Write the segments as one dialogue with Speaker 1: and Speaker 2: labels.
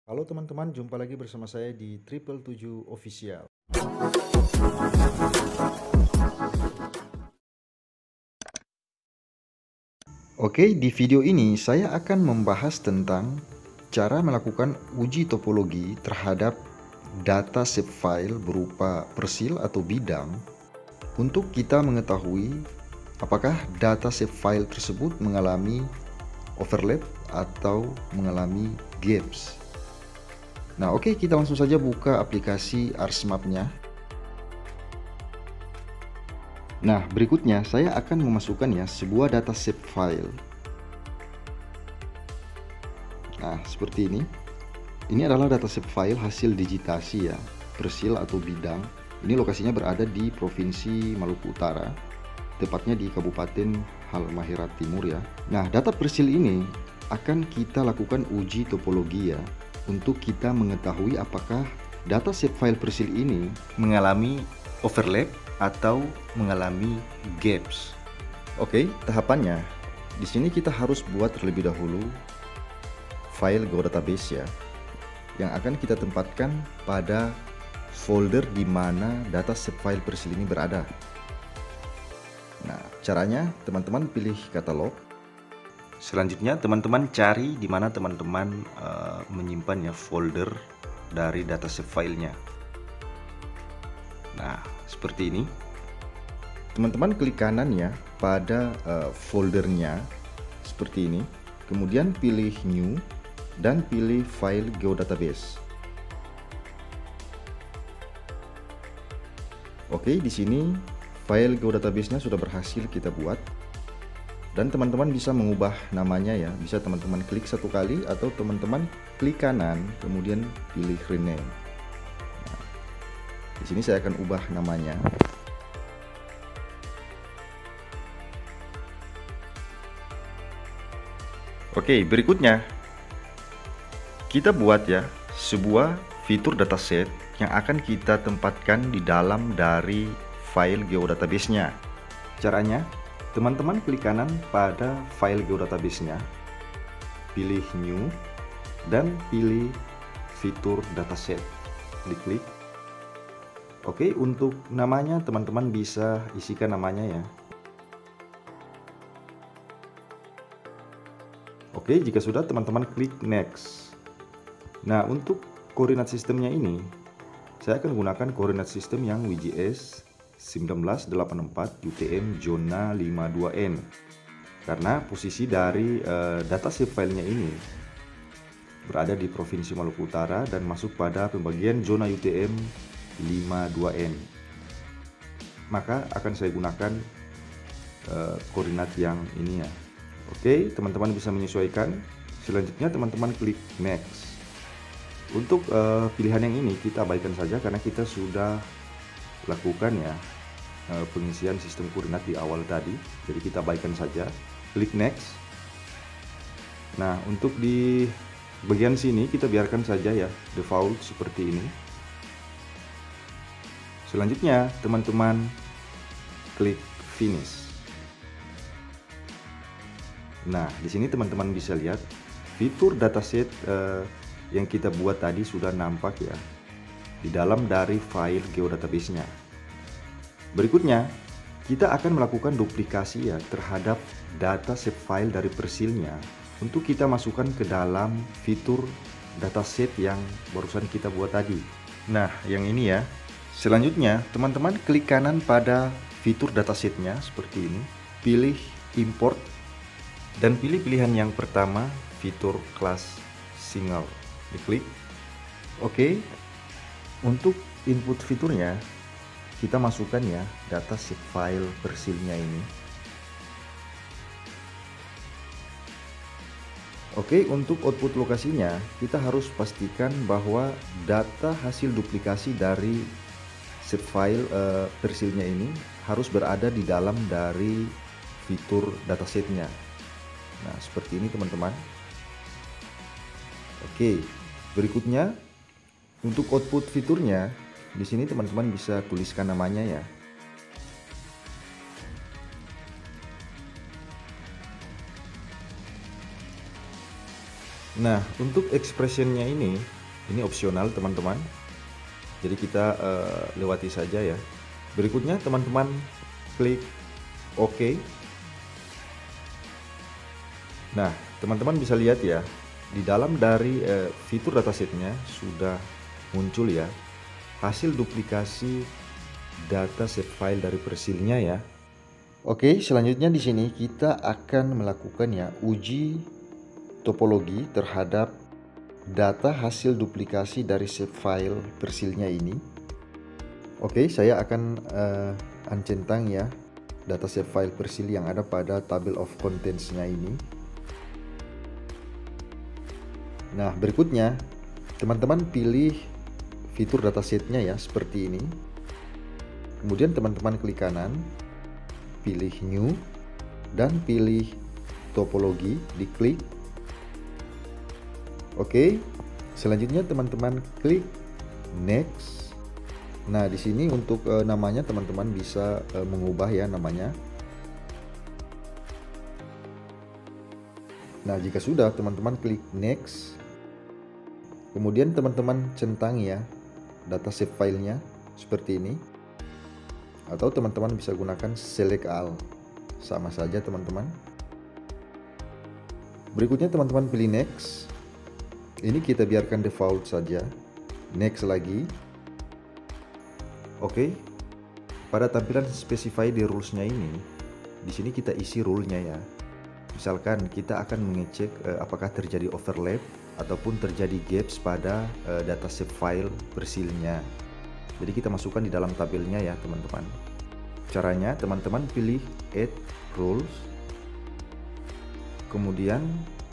Speaker 1: Halo teman-teman, jumpa lagi bersama saya di Triple 7 Official. Oke, di video ini saya akan membahas tentang cara melakukan uji topologi terhadap data shapefile berupa persil atau bidang untuk kita mengetahui apakah data shapefile tersebut mengalami overlap atau mengalami gaps. Nah, oke, kita langsung saja buka aplikasi ArsMap-nya. Nah, berikutnya saya akan memasukkan ya sebuah data shapefile. Nah, seperti ini. Ini adalah data shapefile hasil digitasi ya, persil atau bidang. Ini lokasinya berada di Provinsi Maluku Utara, tepatnya di Kabupaten Halmahera Timur ya. Nah, data persil ini akan kita lakukan uji topologi ya, untuk kita mengetahui apakah data shapefile persil ini mengalami overlap atau mengalami gaps. Oke, tahapannya di sini kita harus buat terlebih dahulu file GeoDatabase ya, yang akan kita tempatkan pada folder di mana data shapefile persil ini berada. Nah, caranya teman-teman pilih katalog. Selanjutnya teman-teman cari di mana teman-teman menyimpan ya folder dari data shapefile-nya. Nah, seperti ini. Teman-teman klik kanan ya pada foldernya seperti ini. Kemudian pilih New dan pilih File GeoDatabase. Oke, di sini file GeoDatabase-nya sudah berhasil kita buat. Dan teman-teman bisa mengubah namanya ya, bisa teman-teman klik satu kali atau teman-teman klik kanan kemudian pilih rename. Nah, di sini saya akan ubah namanya. Oke, berikutnya kita buat ya sebuah fitur dataset yang akan kita tempatkan di dalam dari file GeoDatabase-nya. Caranya, teman-teman klik kanan pada file GeoDatabase-nya, pilih New, dan pilih fitur dataset. Diklik. Oke, untuk namanya teman-teman bisa isikan namanya ya. Oke, jika sudah teman-teman klik Next. Nah, untuk koordinat sistemnya ini, saya akan gunakan koordinat sistem yang WGS 1984 UTM zona 52N, karena posisi dari data shapefile-nya ini berada di Provinsi Maluku Utara dan masuk pada pembagian zona UTM 52N. Maka akan saya gunakan koordinat yang ini ya. Oke, teman-teman bisa menyesuaikan. Selanjutnya teman-teman klik Next. Untuk pilihan yang ini kita abaikan saja karena kita sudah lakukan ya pengisian sistem koordinat di awal tadi, jadi kita abaikan saja. Klik Next. Nah, untuk di bagian sini kita biarkan saja ya default seperti ini. Selanjutnya teman-teman klik Finish. Nah, di sini teman-teman bisa lihat fitur dataset yang kita buat tadi sudah nampak ya di dalam dari file GeoDatabase-nya. Berikutnya, kita akan melakukan duplikasi ya terhadap data shapefile dari persilnya untuk kita masukkan ke dalam fitur dataset yang barusan kita buat tadi. Nah, yang ini ya. Selanjutnya, teman-teman klik kanan pada fitur datasetnya seperti ini, pilih Import, dan pilih pilihan yang pertama, fitur kelas single. Diklik. Oke. Untuk input fiturnya, kita masukkan ya data shapefile persilnya ini. Oke, untuk output lokasinya, kita harus pastikan bahwa data hasil duplikasi dari shapefile persilnya ini harus berada di dalam dari fitur datasetnya. Nah, seperti ini teman-teman. Oke, berikutnya untuk output fiturnya, di sini teman-teman bisa tuliskan namanya ya. Nah, untuk expressionnya ini Ini opsional teman-teman. Jadi kita lewati saja ya. Berikutnya teman-teman klik OK. Nah, teman-teman bisa lihat ya, di dalam dari fitur datasetnya sudah muncul ya hasil duplikasi data save file dari Persilnya ya. Oke, selanjutnya di sini kita akan melakukan ya uji topologi terhadap data hasil duplikasi dari save file Persilnya ini. Oke, saya akan uncentang ya data save file Persil yang ada pada table of contents-nya ini. Nah, berikutnya teman-teman pilih fitur datasetnya ya seperti ini. Kemudian teman-teman klik kanan, pilih new dan pilih topologi, diklik. Oke. Selanjutnya teman-teman klik next. Nah, di sini untuk namanya teman-teman bisa mengubah ya namanya. Nah, jika sudah teman-teman klik next. Kemudian teman-teman centang ya data save filenya seperti ini. Atau teman-teman bisa gunakan select all. Sama saja teman-teman. Berikutnya teman-teman pilih next. Ini kita biarkan default saja. Next lagi. Oke. Pada tampilan specify di rules-nya ini, di sini kita isi rule-nya ya. Misalkan kita akan mengecek apakah terjadi overlap ataupun terjadi gaps pada data save file Persilnya. Jadi kita masukkan di dalam tabelnya ya teman-teman. Caranya teman-teman pilih add rules. Kemudian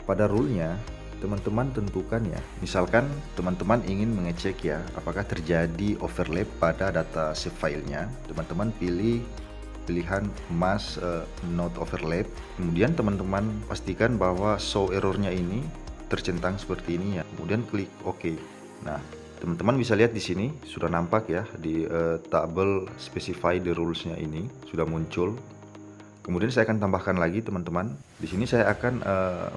Speaker 1: pada rule-nya teman-teman tentukan ya. Misalkan teman-teman ingin mengecek ya apakah terjadi overlap pada data save filenya. Teman-teman pilih pilihan must not overlap. Kemudian teman-teman pastikan bahwa show errornya ini tercentang seperti ini ya. Kemudian klik OK. Nah, teman-teman bisa lihat di sini sudah nampak ya di tabel specify the rules-nya ini sudah muncul. Kemudian saya akan tambahkan lagi teman-teman. Di sini saya akan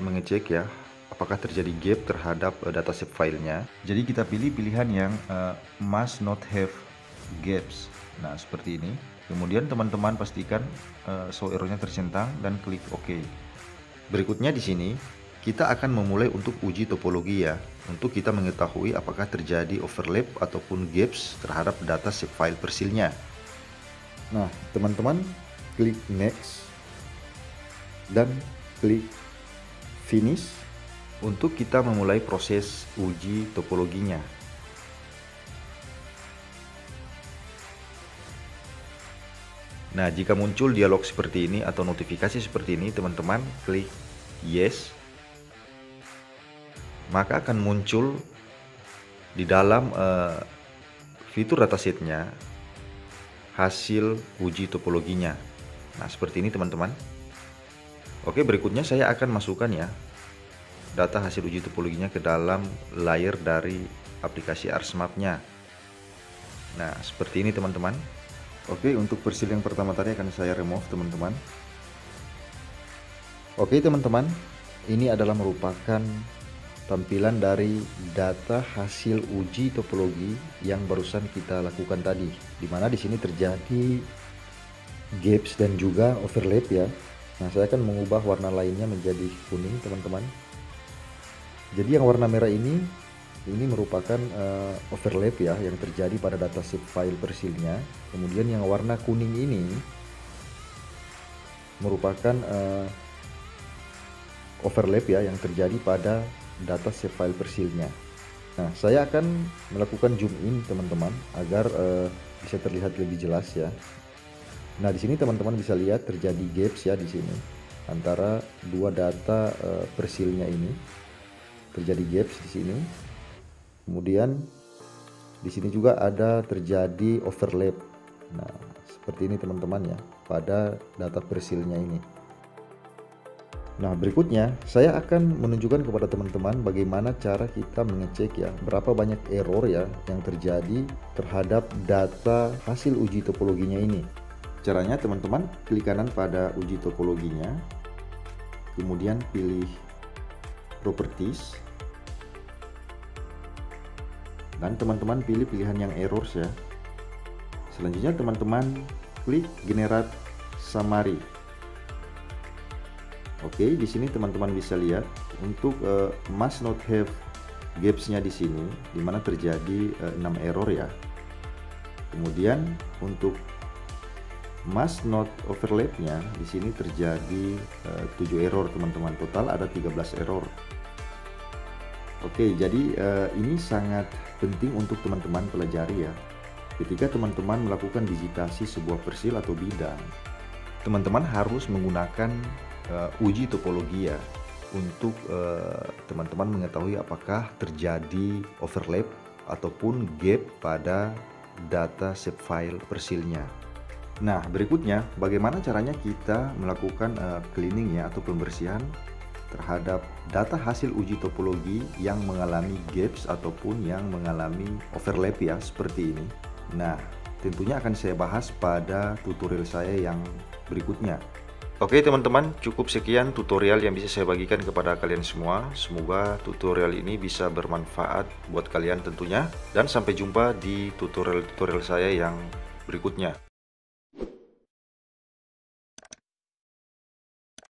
Speaker 1: mengecek ya apakah terjadi gap terhadap data save filenya. Jadi kita pilih pilihan yang must not have gaps. Nah, seperti ini. Kemudian teman-teman pastikan show errornya tercentang dan klik OK. Berikutnya di sini kita akan memulai untuk uji topologi ya, untuk kita mengetahui apakah terjadi overlap ataupun gaps terhadap data save file Persilnya. Nah, teman-teman klik next dan klik finish untuk kita memulai proses uji topologinya. Nah, jika muncul dialog seperti ini atau notifikasi seperti ini, teman-teman klik yes. Maka akan muncul di dalam fitur datasetnya hasil uji topologinya. Nah, seperti ini teman-teman. Oke, berikutnya saya akan masukkan ya data hasil uji topologinya ke dalam layer dari aplikasi ArsMap-nya. Nah, seperti ini teman-teman. Oke, untuk Persil yang pertama tadi akan saya remove teman-teman. Oke teman-teman, ini adalah merupakan tampilan dari data hasil uji topologi yang barusan kita lakukan tadi, dimana di sini terjadi gaps dan juga overlap ya. Nah, saya akan mengubah warna lainnya menjadi kuning teman-teman. Jadi yang warna merah ini merupakan overlap ya yang terjadi pada data save file Persilnya. Kemudian yang warna kuning ini merupakan overlap ya yang terjadi pada data save file Persilnya. Nah, saya akan melakukan zoom in teman-teman agar bisa terlihat lebih jelas ya. Nah, di sini teman-teman bisa lihat terjadi gaps ya di sini antara dua data Persilnya ini. Terjadi gaps di sini. Kemudian di sini juga ada terjadi overlap. Nah, seperti ini teman-teman ya pada data Persilnya ini. Nah, berikutnya saya akan menunjukkan kepada teman-teman bagaimana cara kita mengecek ya berapa banyak error ya yang terjadi terhadap data hasil uji topologinya ini. Caranya teman-teman klik kanan pada uji topologinya, kemudian pilih properties. dan teman-teman pilih pilihan yang errors ya. Selanjutnya teman-teman klik generate summary. Oke, di sini teman-teman bisa lihat untuk must not have gaps-nya di sini, di mana terjadi 6 error ya. Kemudian untuk must not overlap-nya di sini terjadi 7 error teman-teman. Total ada 13 error. Oke, jadi ini sangat penting untuk teman-teman pelajari ya. Ketika teman-teman melakukan digitasi sebuah persil atau bidang, teman-teman harus menggunakan uji topologi ya, untuk teman-teman mengetahui apakah terjadi overlap ataupun gap pada data shapefile persilnya. Nah, berikutnya bagaimana caranya kita melakukan cleaning ya, atau pembersihan terhadap data hasil uji topologi yang mengalami gaps ataupun yang mengalami overlap ya, seperti ini. Nah, tentunya akan saya bahas pada tutorial saya yang berikutnya. Oke teman-teman, cukup sekian tutorial yang bisa saya bagikan kepada kalian semua. Semoga tutorial ini bisa bermanfaat buat kalian tentunya. Dan sampai jumpa di tutorial-tutorial saya yang berikutnya.